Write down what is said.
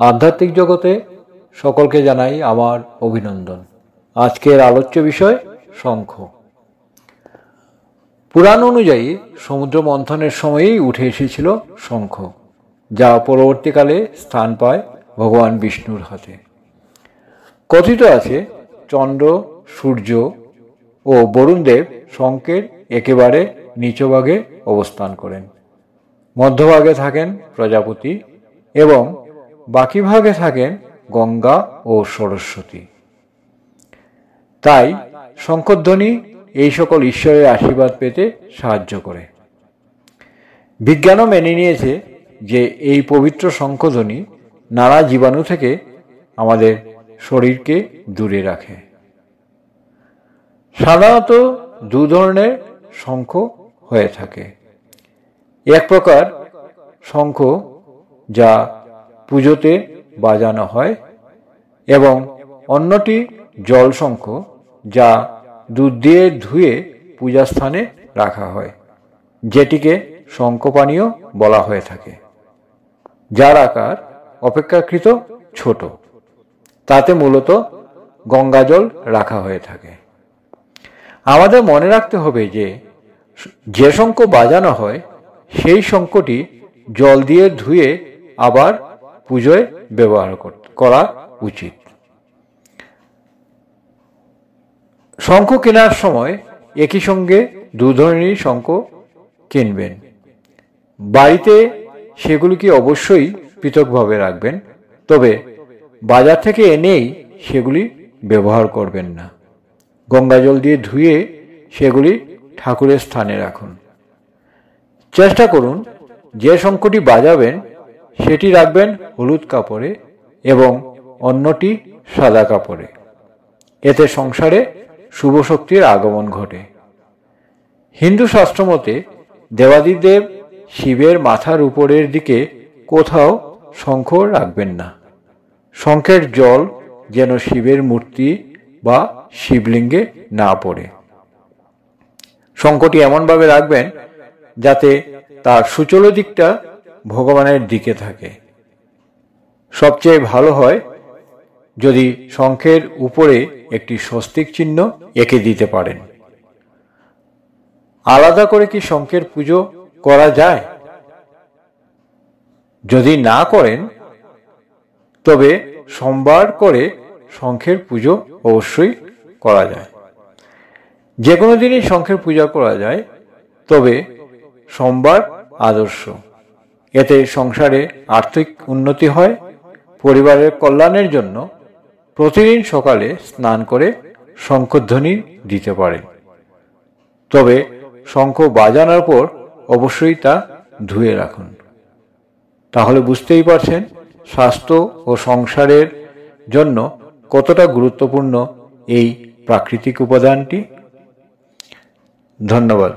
আধ্যাত্মিক জগতে সকলকে জানাই আমার অভিনন্দন। আজকের আলোচ্য বিষয় শঙ্খ। পুরাণ অনুযায়ী সমুদ্র মন্থনের সময়ই উঠে এসেছিল শঙ্খ, যা পরবর্তীকালে স্থান পায় ভগবান বিষ্ণুর হাতে। কথিত আছে চন্দ্র, সূর্য ও বরুণদেব শঙ্খের একেবারে নিচভাগে অবস্থান করেন। মধ্যভাগে থাকেন প্রজাপতি এবং বাকি ভাগে থাকেন গঙ্গা ও সরস্বতী। তাই শঙ্খধ্বনি এই সকল ঈশ্বরের আশীর্বাদ পেতে সাহায্য করে। বিজ্ঞানও মেনে নিয়েছে যে এই পবিত্র শঙ্খধ্বনি নানা জীবাণু থেকে আমাদের শরীরকে দূরে রাখে। সাধারণত দু ধরনের শঙ্খ হয়ে থাকে। এক প্রকার শঙ্খ যা পুজোতে বাজানো হয় এবং অন্যটি জল শঙ্খ, যা দুধ দিয়ে ধুয়ে পূজাস্থানে রাখা হয়, যেটিকে শঙ্খপাণীও বলা হয়ে থাকে, যার আকার অপেক্ষাকৃত ছোট। তাতে মূলত গঙ্গাজল রাখা হয়ে থাকে। আমাদের মনে রাখতে হবে যে শঙ্খ বাজানো হয় সেই শঙ্খটি জল দিয়ে ধুয়ে আবার পুজোয় ব্যবহার করা উচিত। শঙ্খ কেনার সময় একই সঙ্গে দু ধরনেরই শঙ্খ কিনবেন। বাড়িতে সেগুলিকে অবশ্যই পৃথকভাবে রাখবেন, তবে বাজার থেকে এনেই সেগুলি ব্যবহার করবেন না। গঙ্গাজল দিয়ে ধুয়ে সেগুলি ঠাকুরের স্থানে রাখুন। চেষ্টা করুন যে শঙ্খটি বাজাবেন সেটি রাখবেন হলুদ কাপড়ে এবং অন্যটি সাদা কাপড়ে। এতে সংসারে শুভ শক্তির আগমন ঘটে। হিন্দু শাস্ত্র মতে দেবাদিদেব শিবের মাথার উপরের দিকে কোথাও শঙ্খ রাখবেন না। শঙ্খের জল যেন শিবের মূর্তি বা শিবলিঙ্গে না পড়ে। শঙ্খটি এমনভাবে রাখবেন যাতে তার সুচল দিকটা ভগবানের দিকে থাকে। সবচেয়ে ভালো হয় যদি শঙ্খের উপরে একটি স্বস্তিক চিহ্ন এঁকে দিতে পারেন। আলাদা করে কি শঙ্খের পুজো করা যায়? যদি না করেন তবে সোমবার করে শঙ্খের পুজো অবশ্যই করা যায়। যে কোনো দিনই শঙ্খের পূজা করা যায়, তবে সোমবার আদর্শ। এতে সংসারে আর্থিক উন্নতি হয়। পরিবারের কল্যাণের জন্য প্রতিদিন সকালে স্নান করে শঙ্খধ্বনি দিতে পারেন, তবে শঙ্খ বাজানোর পর অবশ্যই তা ধুয়ে রাখুন। তাহলে বুঝতেই পারছেন স্বাস্থ্য ও সংসারের জন্য কতটা গুরুত্বপূর্ণ এই প্রাকৃতিক উপাদানটি। ধন্যবাদ।